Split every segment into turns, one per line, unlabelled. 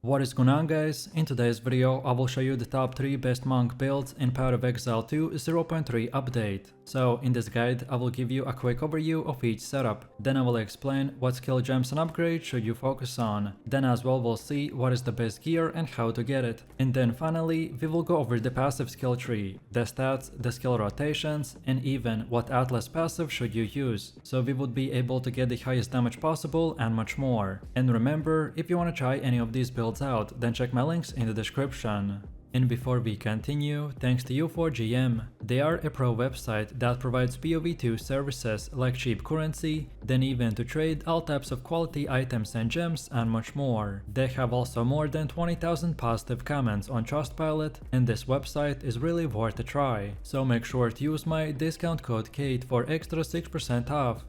What is going on, guys? In today's video I will show you the top 3 best monk builds in Path of Exile 2 0.3 update. So in this guide I will give you a quick overview of each setup, then I will explain what skill gems and upgrades should you focus on, then as well we'll see what is the best gear and how to get it, and then finally we will go over the passive skill tree, the stats, the skill rotations, and even what Atlas passive should you use, so we would be able to get the highest damage possible and much more. And remember, if you want to try any of these builds out, then check my links in the description. And before we continue, thanks to U4GM. They are a pro website that provides POE2 services like cheap currency, then even to trade all types of quality items and gems and much more. They have also more than 20,000 positive comments on Trustpilot, and this website is really worth a try. So make sure to use my discount code KATE for extra 6% off.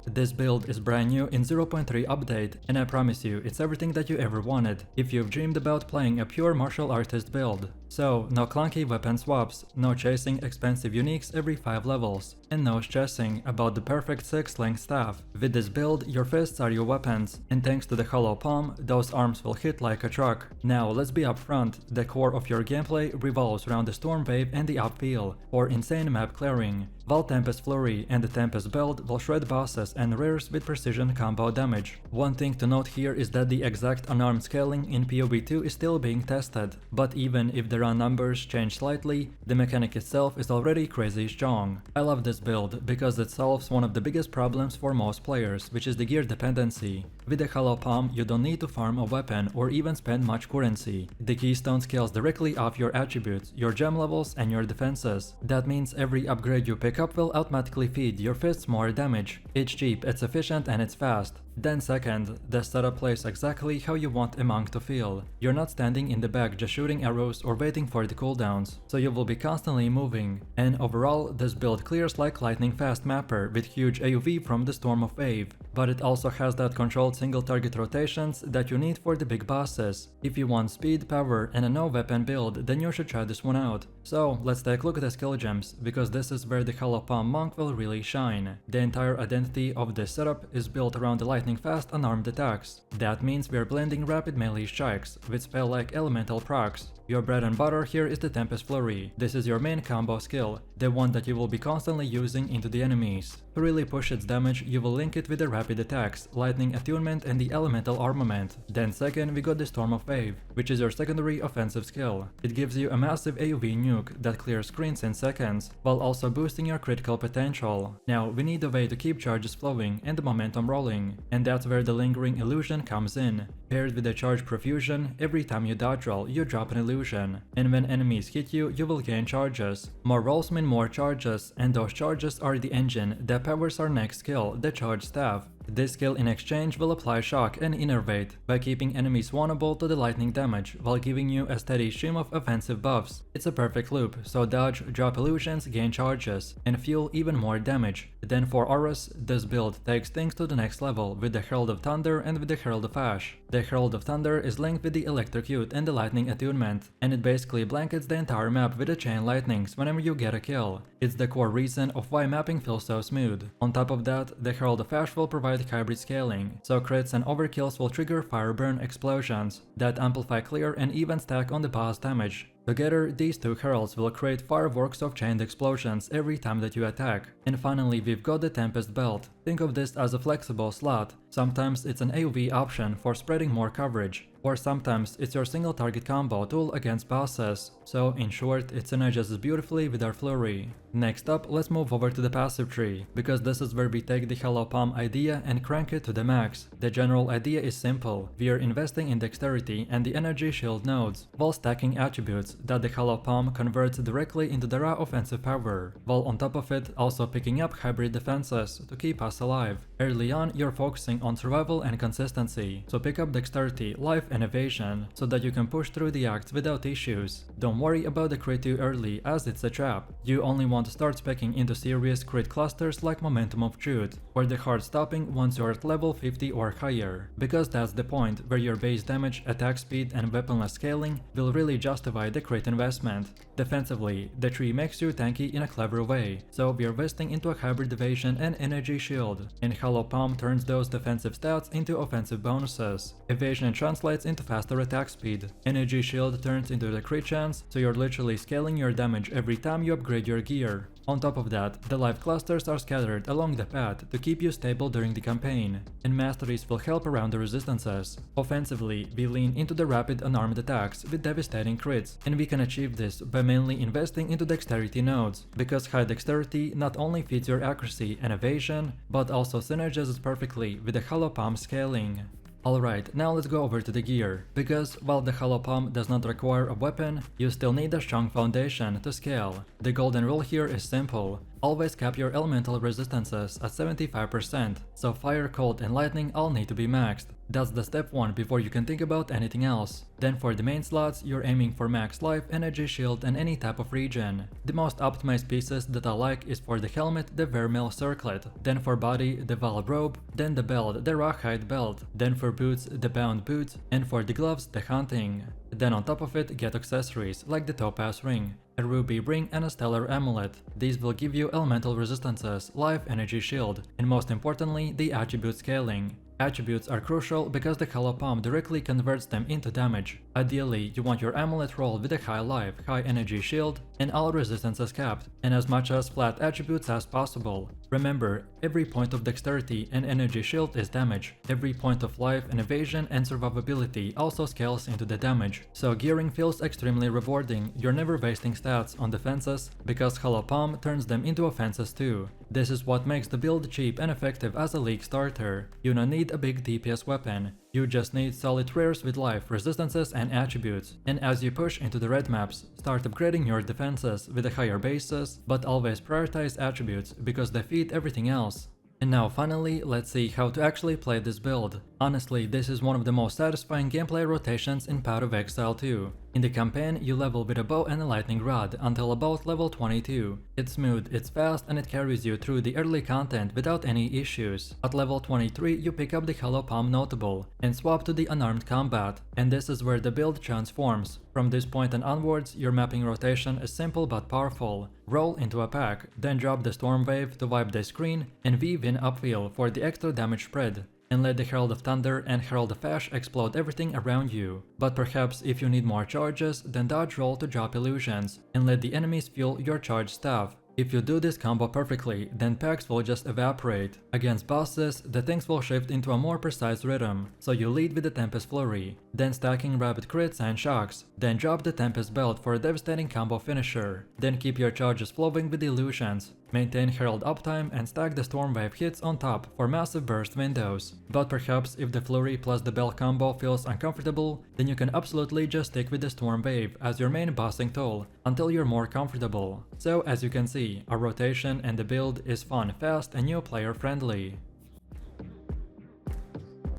This build is brand new in 0.3 update, and I promise you it's everything that you ever wanted if you've dreamed about playing a pure martial artist build. So, no clunky weapon swaps, no chasing expensive uniques every 5 levels, and no stressing about the perfect 6-length staff. With this build, your fists are your weapons, and thanks to the hollow palm, those arms will hit like a truck. Now let's be upfront, the core of your gameplay revolves around the Storm Wave and the Upheal, or insane map clearing, while Tempest Flurry and the Tempest build will shred bosses and rares with precision combo damage. One thing to note here is that the exact unarmed scaling in POE2 is still being tested, but even if the run numbers change slightly, the mechanic itself is already crazy strong. I love this build because it solves one of the biggest problems for most players, which is the gear dependency. With the hollow palm, you don't need to farm a weapon or even spend much currency. The keystone scales directly off your attributes, your gem levels, and your defenses. That means every upgrade you pick up will automatically feed your fists more damage. It's cheap, it's efficient, and it's fast. Then second, the setup plays exactly how you want a monk to feel. You're not standing in the back just shooting arrows or waiting for the cooldowns, so you will be constantly moving. And overall, this build clears like lightning fast mapper with huge AoV from the Storm of Wave, but it also has that controlled single target rotations that you need for the big bosses. If you want speed, power, and a no weapon build, then you should try this one out. So let's take a look at the skill gems, because this is where the hollow palm monk will really shine. The entire identity of this setup is built around the lightning fast unarmed attacks. That means we are blending rapid melee strikes with spell like elemental procs. Your bread and butter here is the Tempest Flurry. This is your main combo skill, the one that you will be constantly using into the enemies. To really push its damage, you will link it with the rapid attacks, lightning attunement, and the elemental armament. Then second, we got the Storm of Wave, which is your secondary offensive skill. It gives you a massive AoV nuke that clears screens in seconds, while also boosting your critical potential. Now, we need a way to keep charges flowing and the momentum rolling, and that's where the lingering illusion comes in. Paired with the charge profusion, every time you dodge roll, you drop an illusion, and when enemies hit you, you will gain charges. More rolls mean more charges, and those charges are the engine that powers our next skill, the Charge Staff. This skill in exchange will apply shock and innervate by keeping enemies vulnerable to the lightning damage while giving you a steady stream of offensive buffs. It's a perfect loop, so dodge, drop illusions, gain charges, and fuel even more damage. Then for auras, this build takes things to the next level with the Herald of Thunder and with the Herald of Ash. The Herald of Thunder is linked with the Electrocute and the Lightning Attunement, and it basically blankets the entire map with the chain lightnings whenever you get a kill. It's the core reason of why mapping feels so smooth. On top of that, the Herald of Ash will provide hybrid scaling, so crits and overkills will trigger fire burn explosions that amplify clear and even stack on the boss damage. Together, these two heralds will create fireworks of chained explosions every time that you attack. And finally, we've got the Tempest Belt. Think of this as a flexible slot. Sometimes it's an AoV option for spreading more coverage, or sometimes it's your single target combo tool against bosses. So in short, it synergizes beautifully with our Flurry. Next up, let's move over to the passive tree, because this is where we take the hollow palm idea and crank it to the max. The general idea is simple. We are investing in dexterity and the energy shield nodes, while stacking attributes that the hollow palm converts directly into the raw offensive power, while on top of it also picking up hybrid defenses to keep us alive. Early on, you're focusing on survival and consistency, so pick up dexterity, life, and evasion so that you can push through the acts without issues. Don't worry about the crit too early, as it's a trap. You only want to start speccing into serious crit clusters like Momentum of Truth, or the hard stopping once you're at level 50 or higher, because that's the point where your base damage, attack speed, and weaponless scaling will really justify the the crit investment. Defensively, the tree makes you tanky in a clever way, so we're investing into a hybrid evasion and energy shield, and Hollow Palm turns those defensive stats into offensive bonuses. Evasion translates into faster attack speed. Energy shield turns into the crit chance, so you're literally scaling your damage every time you upgrade your gear. On top of that, the life clusters are scattered along the path to keep you stable during the campaign, and masteries will help around the resistances. Offensively, we lean into the rapid unarmed attacks with devastating crits, and we can achieve this by mainly investing into dexterity nodes, because high dexterity not only feeds your accuracy and evasion, but also synergizes perfectly with the Hollow Palm scaling. Alright, now let's go over to the gear, because while the Hollow Palm does not require a weapon, you still need a strong foundation to scale. The golden rule here is simple. Always cap your elemental resistances at 75%, so fire, cold and lightning all need to be maxed. That's the step 1 before you can think about anything else. Then for the main slots, you're aiming for max life, energy shield and any type of regen. The most optimized pieces that I like is for the helmet, the Vermeil circlet, then for body, the Val robe, then the belt, the Rawhide belt, then for boots, the Bound boot, and for the gloves, the hunting. Then on top of it, get accessories like the Topaz ring, a ruby ring and a stellar amulet. These will give you elemental resistances, life, energy shield, and most importantly, the attribute scaling. Attributes are crucial because the Hollow Palm directly converts them into damage. Ideally, you want your amulet rolled with a high life, high energy shield, and all resistances capped, and as much as flat attributes as possible. Remember, every point of dexterity and energy shield is damage. Every point of life and evasion and survivability also scales into the damage. So gearing feels extremely rewarding. You're never wasting stats on defenses because Hollow Palm turns them into offenses too. This is what makes the build cheap and effective as a league starter. You don't need a big DPS weapon. You just need solid rares with life, resistances and attributes. And as you push into the red maps, start upgrading your defenses with a higher bases, but always prioritize attributes because they feed everything else. And now finally, let's see how to actually play this build. Honestly, this is one of the most satisfying gameplay rotations in Path of Exile 2. In the campaign, you level with a bow and a lightning rod until about level 22. It's smooth, it's fast, and it carries you through the early content without any issues. At level 23, you pick up the Hollow Palm notable and swap to the unarmed combat, and this is where the build transforms. From this point and onwards, your mapping rotation is simple but powerful. Roll into a pack, then drop the Storm Wave to wipe the screen, and weave in upfill for the extra damage spread. And let the Herald of Thunder and Herald of Ash explode everything around you. But perhaps if you need more charges, then dodge roll to drop illusions, and let the enemies fuel your charged staff. If you do this combo perfectly, then packs will just evaporate. Against bosses, the things will shift into a more precise rhythm, so you lead with the Tempest Flurry, then stacking rapid crits and shocks, then drop the Tempest Belt for a devastating combo finisher, then keep your charges flowing with illusions. Maintain Herald uptime and stack the Storm Wave hits on top for massive burst windows. But perhaps if the Flurry plus the Bell combo feels uncomfortable, then you can absolutely just stick with the Storm Wave as your main bossing tool until you're more comfortable. So as you can see, our rotation and the build is fun, fast and new player friendly.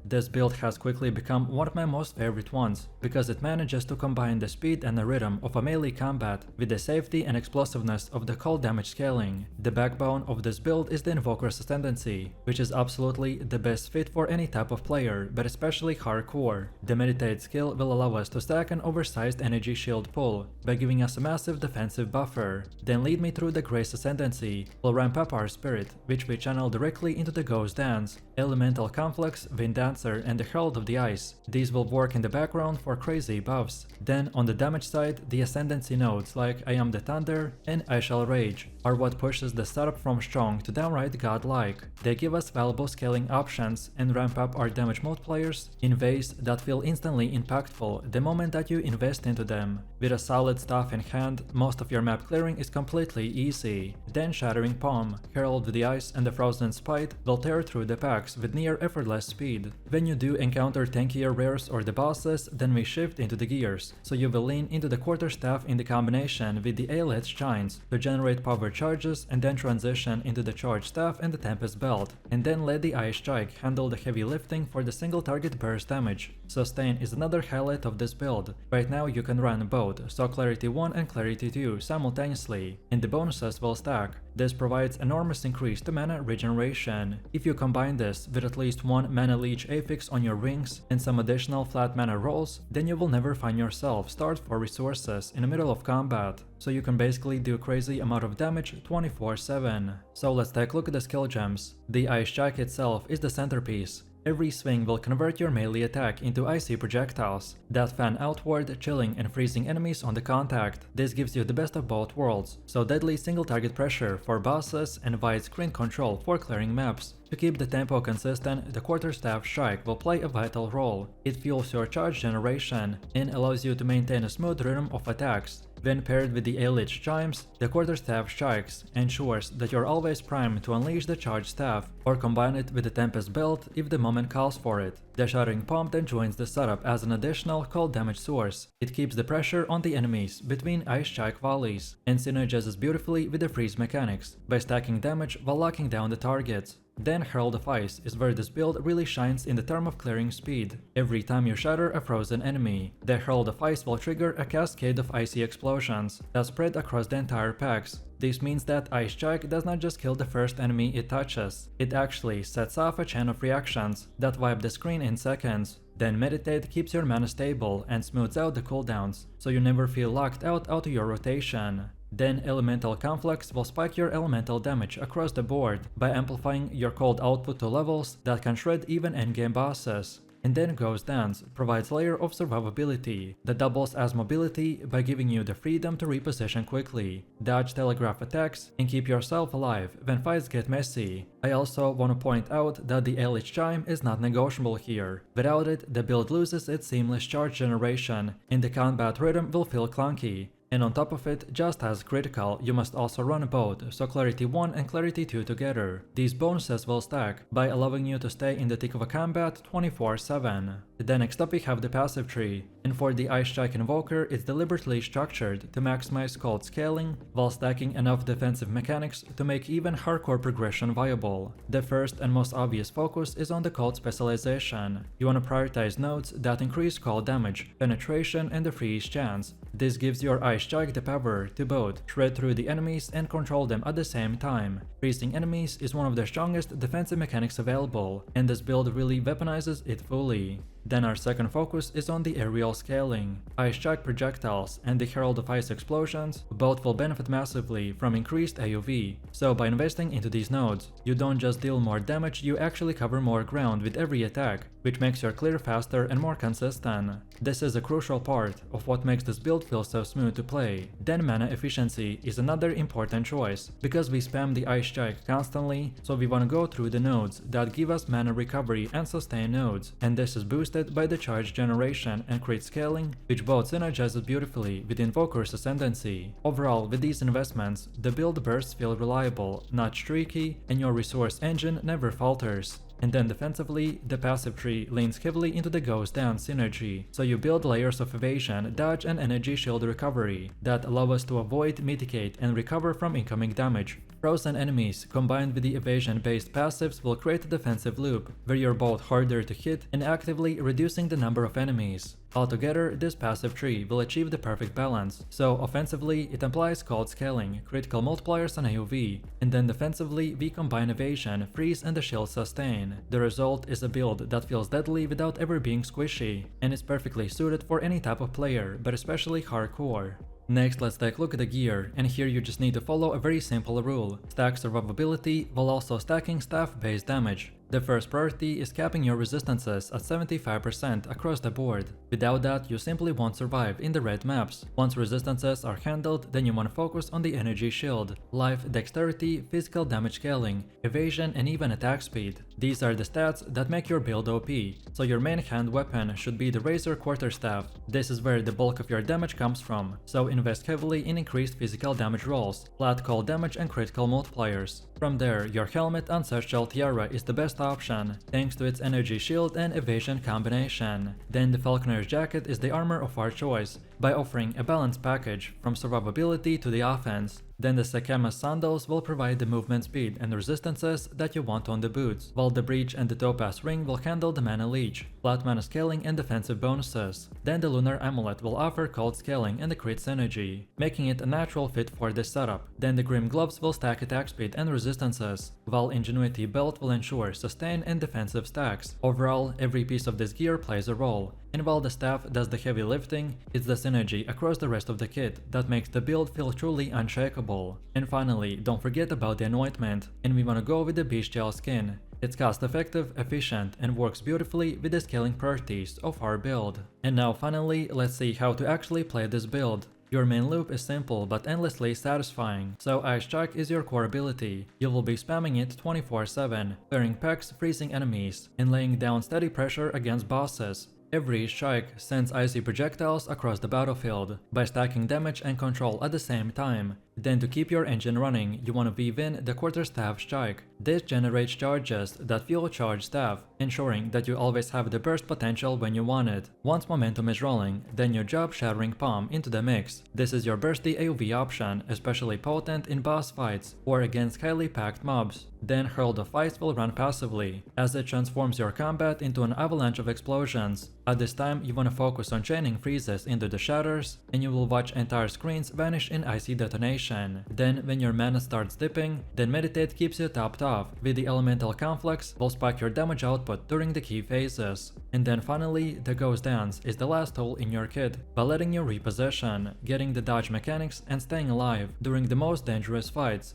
This build has quickly become one of my most favorite ones, because it manages to combine the speed and the rhythm of a melee combat with the safety and explosiveness of the cold damage scaling. The backbone of this build is the Invoker's Ascendancy, which is absolutely the best fit for any type of player, but especially hardcore. The Meditate skill will allow us to stack an oversized energy shield pull by giving us a massive defensive buffer. Then lead me through the Grace Ascendancy will ramp up our spirit, which we channel directly into the Ghost Dance, Elemental Conflicts, Wind Dance, and the Herald of the Ice. These will work in the background for crazy buffs. Then on the damage side, the Ascendancy nodes like I Am the Thunder and I Shall Rage are what pushes the setup from strong to downright godlike. They give us valuable scaling options and ramp up our damage multipliers in ways that feel instantly impactful the moment that you invest into them. With a solid staff in hand, most of your map clearing is completely easy. Then Shattering Palm, Herald of the Ice and the Frozen Spite will tear through the packs with near effortless speed. When you do encounter tankier rares or the bosses, then we shift into the gears, so you will lean into the Quarterstaff in the combination with the Aeolith Shines to generate power charges, and then transition into the Charge Staff and the Tempest Belt, and then let the Ice Strike handle the heavy lifting for the single target burst damage. Sustain is another highlight of this build. Right now you can run both, so Clarity 1 and Clarity 2 simultaneously, and the bonuses will stack. This provides enormous increase to mana regeneration. If you combine this with at least one mana leech affix on your wings and some additional flat mana rolls, then you will never find yourself starved for resources in the middle of combat, so you can basically do crazy amount of damage 24/7. So let's take a look at the skill gems. The Ice Strike itself is the centerpiece. Every swing will convert your melee attack into icy projectiles that fan outward, chilling and freezing enemies on the contact. This gives you the best of both worlds, so deadly single target pressure for bosses and wide screen control for clearing maps. To keep the tempo consistent, the Quarterstaff Strike will play a vital role. It fuels your charge generation and allows you to maintain a smooth rhythm of attacks. When paired with the Eldritch Chimes, the Quarterstaff Strikes ensures that you're always primed to unleash the charged staff, or combine it with the Tempest Belt if the moment calls for it. The Shattering Palm then joins the setup as an additional cold damage source. It keeps the pressure on the enemies between Ice Strike volleys, and synergizes beautifully with the freeze mechanics, by stacking damage while locking down the targets. Then Herald of Ice is where this build really shines in the term of clearing speed. Every time you shatter a frozen enemy, the Herald of Ice will trigger a cascade of icy explosions that spread across the entire packs. This means that Ice Strike does not just kill the first enemy it touches, it actually sets off a chain of reactions that wipe the screen in seconds. Then Meditate keeps your mana stable and smooths out the cooldowns, so you never feel locked out of your rotation. Then Elemental Conflicts will spike your elemental damage across the board by amplifying your cold output to levels that can shred even endgame bosses. And then Ghost Dance provides a layer of survivability that doubles as mobility by giving you the freedom to reposition quickly, dodge telegraph attacks, and keep yourself alive when fights get messy. I also want to point out that the Eldritch Chime is not negotiable here. Without it, the build loses its seamless charge generation, and the combat rhythm will feel clunky. And on top of it, just as critical, you must also run both, so Clarity 1 and Clarity 2 together. These bonuses will stack by allowing you to stay in the thick of a combat 24/7. Then next up we have the passive tree, and for the Ice Strike Invoker it's deliberately structured to maximize cold scaling while stacking enough defensive mechanics to make even hardcore progression viable. The first and most obvious focus is on the cold specialization. You want to prioritize nodes that increase cold damage, penetration and the freeze chance. This gives your Ice Strike the power to both shred through the enemies and control them at the same time. Freezing enemies is one of the strongest defensive mechanics available, and this build really weaponizes it fully. Then our second focus is on the aerial scaling. Ice Strike projectiles and the Herald of Ice explosions both will benefit massively from increased AoV, so by investing into these nodes, you don't just deal more damage, you actually cover more ground with every attack, which makes your clear faster and more consistent. This is a crucial part of what makes this build feel so smooth to play. Then mana efficiency is another important choice, because we spam the Ice Strike constantly, so we want to go through the nodes that give us mana recovery and sustain nodes, and this is boosted by the charge generation and crit scaling, which both synergizes beautifully with Invoker's Ascendancy. Overall, with these investments, the build bursts feel reliable, not streaky, and your resource engine never falters. And then defensively, the passive tree leans heavily into the Ghost Dance synergy, so you build layers of evasion, dodge and energy shield recovery that allow us to avoid, mitigate and recover from incoming damage. Frozen enemies combined with the evasion-based passives will create a defensive loop, where you're both harder to hit and actively reducing the number of enemies. Altogether, this passive tree will achieve the perfect balance, so offensively it implies cold scaling, critical multipliers on AoV, and then defensively we combine evasion, freeze and the shield sustain. The result is a build that feels deadly without ever being squishy, and is perfectly suited for any type of player, but especially hardcore. Next, let's take a look at the gear, and here you just need to follow a very simple rule: stack survivability while also stacking staff-based damage. The first priority is capping your resistances at 75% across the board. Without that, you simply won't survive in the red maps. Once resistances are handled, then you want to focus on the energy shield, life, dexterity, physical damage scaling, evasion and even attack speed. These are the stats that make your build OP, so your main hand weapon should be the Razor Quarterstaff. This is where the bulk of your damage comes from, so invest heavily in increased physical damage rolls, flat cold damage and critical multipliers. From there, your Helmet Ancestral Tiara is the best option, thanks to its energy shield and evasion combination. Then the Falconer's Jacket is the armor of our choice, by offering a balanced package from survivability to the offense. Then the Sakema sandals will provide the movement speed and resistances that you want on the boots, while the breach and the topaz ring will handle the mana leech, flat mana scaling and defensive bonuses. Then the lunar amulet will offer cold scaling and the crit synergy, making it a natural fit for this setup. Then the grim gloves will stack attack speed and resistances, while ingenuity belt will ensure sustain and defensive stacks. Overall, every piece of this gear plays a role, and while the staff does the heavy lifting, it's the synergy across the rest of the kit that makes the build feel truly unshakable. And finally, don't forget about the anointment, and we wanna go with the bestial skin. It's cost effective, efficient, and works beautifully with the scaling properties of our build. And now finally, let's see how to actually play this build. Your main loop is simple but endlessly satisfying, so Ice Strike is your core ability. You will be spamming it 24/7, pairing packs, freezing enemies, and laying down steady pressure against bosses. Every strike sends icy projectiles across the battlefield by stacking damage and control at the same time. Then to keep your engine running, you want to weave in the quarterstaff strike. This generates charges that fuel charge staff, ensuring that you always have the burst potential when you want it. Once momentum is rolling, then you drop Shattering Palm into the mix. This is your bursty AoV option, especially potent in boss fights or against highly packed mobs. Then Herald of Ice will run passively, as it transforms your combat into an avalanche of explosions. At this time, you want to focus on chaining freezes into the shatters, and you will watch entire screens vanish in icy detonation. Then, when your mana starts dipping, then Meditate keeps you topped off, with the Elemental Conflux will spike your damage output during the key phases. And then finally, the Ghost Dance is the last tool in your kit, by letting you reposition, getting the dodge mechanics and staying alive during the most dangerous fights.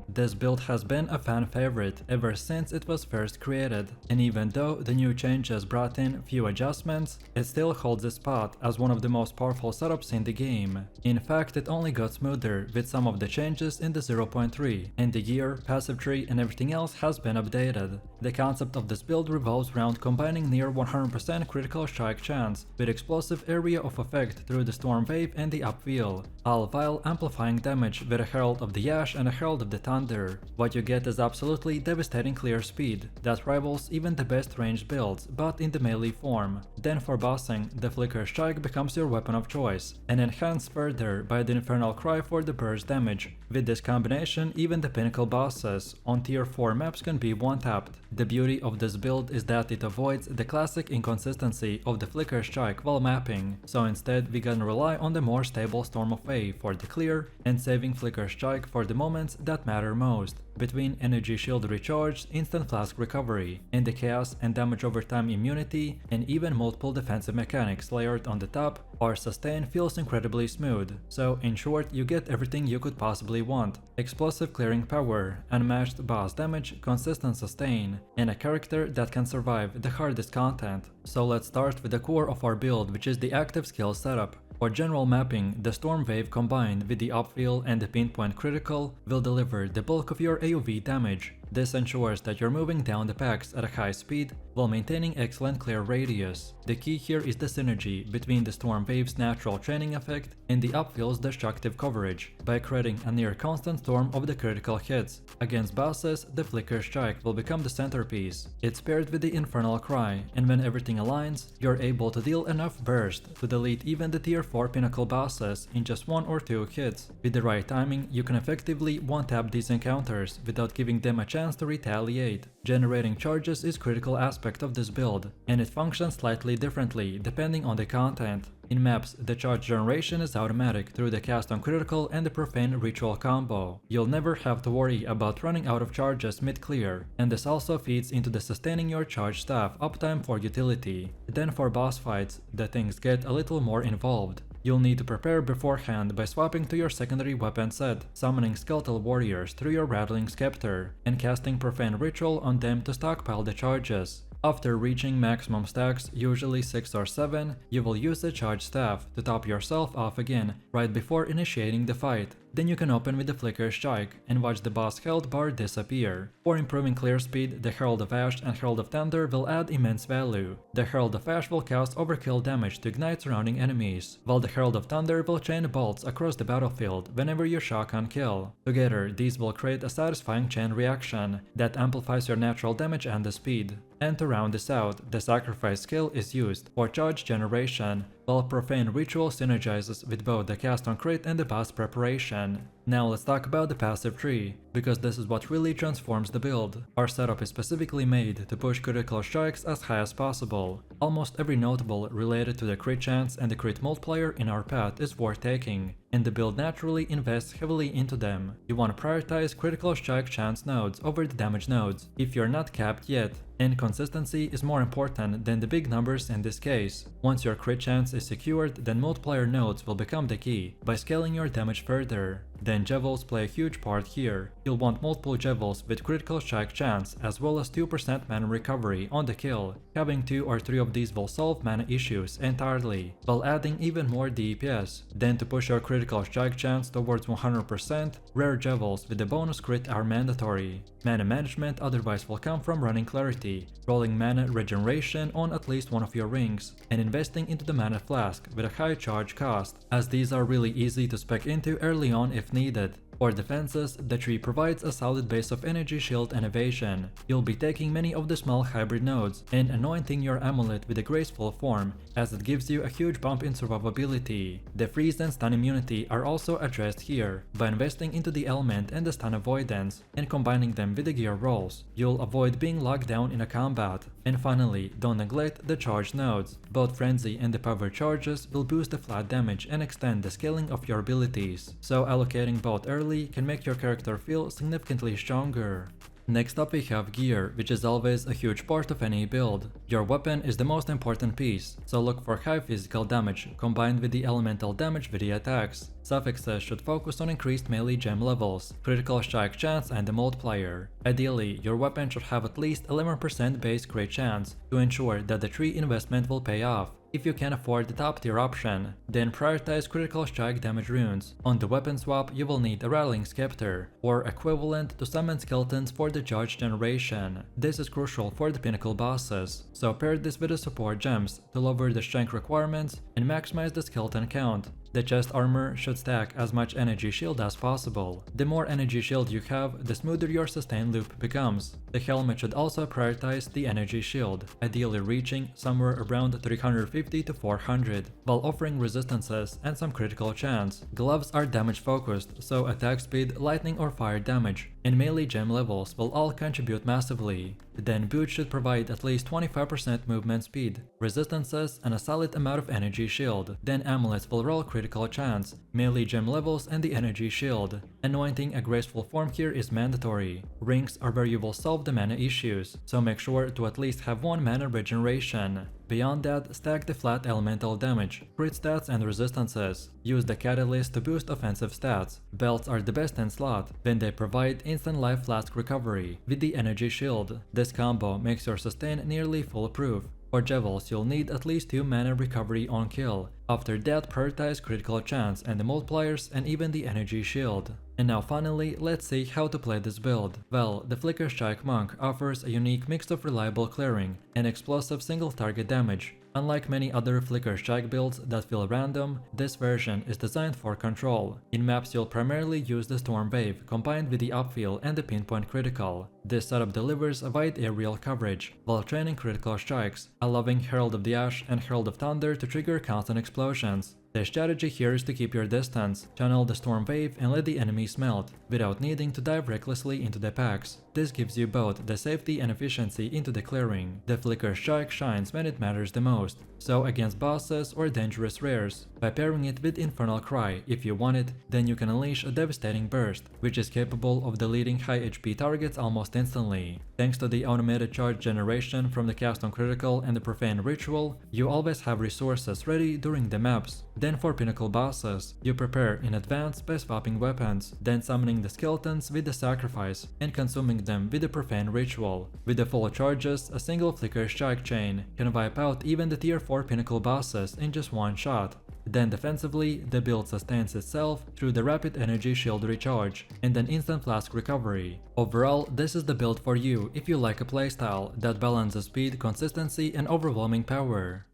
This build has been a fan favorite ever since it was first created, and even though the new changes brought in few adjustments, it still holds its spot as one of the most powerful setups in the game. In fact, it only got smoother with some of the changes in the 0.3, and the gear, passive tree and everything else has been updated. The concept of this build revolves around combining near 100% critical strike chance with explosive area of effect through the Storm Wave and the Upwheel, all while amplifying damage with a Herald of the Ash and a Herald of the Thunder. What you get is absolutely devastating clear speed that rivals even the best ranged builds, but in the melee form. Then for bossing, the Flicker Strike becomes your weapon of choice, and enhanced further by the Infernal Cry for the burst damage. With this combination, even the pinnacle bosses on tier 4 maps can be one-tapped. The beauty of this build is that it avoids the classic inconsistency of the Flicker Strike while mapping, so instead we can rely on the more stable Storm of Wave for the clear, and saving Flicker Strike for the moments that matter most, between Energy Shield recharge, instant flask recovery, and the chaos and damage over time immunity, and even multiple defensive mechanics layered on the top. Our sustain feels incredibly smooth, so in short you get everything you could possibly want: explosive clearing power, unmatched boss damage, consistent sustain, and a character that can survive the hardest content. So let's start with the core of our build, which is the active skill setup. For general mapping, the Storm Wave combined with the Upwheel and the Pinpoint Critical will deliver the bulk of your AoV damage. This ensures that you're moving down the packs at a high speed while maintaining excellent clear radius. The key here is the synergy between the Storm Wave's natural training effect and the Upwheel's destructive coverage, by creating a near constant storm of the critical hits. Against bosses, the Flicker Strike will become the centerpiece. It's paired with the Infernal Cry, and when everything aligns, you're able to deal enough burst to delete even the tier 4 pinnacle bosses in just 1 or 2 hits. With the right timing, you can effectively one-tap these encounters without giving them a chance to retaliate. Generating charges is a critical aspect of this build, and it functions slightly differently depending on the content. In maps, the charge generation is automatic through the cast on critical and the profane ritual combo. You'll never have to worry about running out of charges mid-clear, and this also feeds into the sustaining your charge staff uptime for utility. Then for boss fights, the things get a little more involved. You'll need to prepare beforehand by swapping to your secondary weapon set, summoning Skeletal Warriors through your Rattling Scepter, and casting Profane Ritual on them to stockpile the charges. After reaching maximum stacks, usually 6 or 7, you will use the charge staff to top yourself off again right before initiating the fight. Then you can open with the Flicker Strike and watch the boss health bar disappear. For improving clear speed, the Herald of Ash and Herald of Thunder will add immense value. The Herald of Ash will cast overkill damage to ignite surrounding enemies, while the Herald of Thunder will chain bolts across the battlefield whenever you shotgun kill. Together, these will create a satisfying chain reaction that amplifies your natural damage and the speed. And to round this out, the Sacrifice skill is used for charge generation, while Profane Ritual synergizes with both the cast on crit and the boss preparation. Now let's talk about the passive tree, because this is what really transforms the build. Our setup is specifically made to push critical strikes as high as possible. Almost every notable related to the crit chance and the crit multiplier in our path is worth taking, and the build naturally invests heavily into them. You want to prioritize critical strike chance nodes over the damage nodes, if you're not capped yet, and consistency is more important than the big numbers in this case. Once your crit chance is secured, then multiplier nodes will become the key, by scaling your damage further. Then Jevels play a huge part here. You'll want multiple Jevels with critical strike chance as well as 2% mana recovery on the kill. Having 2 or 3 of these will solve mana issues entirely, while adding even more DPS. Then to push your critical strike chance towards 100%, rare Jevels with the bonus crit are mandatory. Mana management otherwise will come from running Clarity, rolling mana regeneration on at least one of your rings, and investing into the mana flask with a high charge cost, as these are really easy to spec into early on if needed. For defenses, the tree provides a solid base of energy shield and evasion. You'll be taking many of the small hybrid nodes and anointing your amulet with a graceful form, as it gives you a huge bump in survivability. The freeze and stun immunity are also addressed here. By investing into the element and the stun avoidance and combining them with the gear rolls, you'll avoid being locked down in a combat. And finally, don't neglect the charge nodes. Both frenzy and the power charges will boost the flat damage and extend the scaling of your abilities, so allocating both early can make your character feel significantly stronger. Next up we have gear, which is always a huge part of any build. Your weapon is the most important piece, so look for high physical damage combined with the elemental damage with the attacks. Suffixes should focus on increased melee gem levels, critical strike chance and the multiplier. Ideally, your weapon should have at least 11% base crit chance to ensure that the tree investment will pay off. If you can afford the top tier option, then prioritize critical strike damage runes. On the weapon swap, you will need a Rattling Scepter, or equivalent to summon skeletons for the charge generation. This is crucial for the pinnacle bosses, so pair this with the support gems to lower the strength requirements and maximize the skeleton count. The chest armor should stack as much energy shield as possible. The more energy shield you have, the smoother your sustain loop becomes. The helmet should also prioritize the energy shield, ideally reaching somewhere around 350 to 400, while offering resistances and some critical chance. Gloves are damage focused, so attack speed, lightning or fire damage, and melee gem levels will all contribute massively. Then boots should provide at least 25% movement speed, resistances and a solid amount of energy shield. Then amulets will roll critical chance, melee gem levels and the energy shield. Anointing a graceful form here is mandatory. Rings are where you will solve the mana issues, so make sure to at least have 1 mana regeneration. Beyond that, stack the flat elemental damage, crit stats and resistances. Use the catalyst to boost offensive stats. Belts are the best in slot, when they provide instant life flask recovery with the energy shield. This combo makes your sustain nearly foolproof. For Jevels, you'll need at least 2 mana recovery on kill. After that, prioritize critical chance and the multipliers and even the energy shield. And now finally, let's see how to play this build. Well, the Flicker Strike Monk offers a unique mix of reliable clearing and explosive single target damage. Unlike many other Flicker Strike builds that feel random, this version is designed for control. In maps you'll primarily use the Storm Wave combined with the Upfeel and the Pinpoint Critical. This setup delivers a wide aerial coverage, while training critical strikes, allowing Herald of the Ash and Herald of Thunder to trigger constant explosions. The strategy here is to keep your distance, channel the Storm Wave and let the enemies melt, without needing to dive recklessly into the packs. This gives you both the safety and efficiency into the clearing. The Flicker Strike shines when it matters the most, so against bosses or dangerous rares. By pairing it with Infernal Cry if you want it, then you can unleash a devastating burst, which is capable of deleting high HP targets almost instantly. Thanks to the automated charge generation from the cast on critical and the Profane Ritual, you always have resources ready during the maps. Then for pinnacle bosses, you prepare in advance by swapping weapons, then summoning the skeletons with the sacrifice and consuming them with the Profane Ritual. With the full charges, a single Flicker Strike chain can wipe out even the tier 4 pinnacle bosses in just one shot. Then defensively, the build sustains itself through the rapid energy shield recharge and an instant flask recovery. Overall, this is the build for you if you like a playstyle that balances speed, consistency and overwhelming power.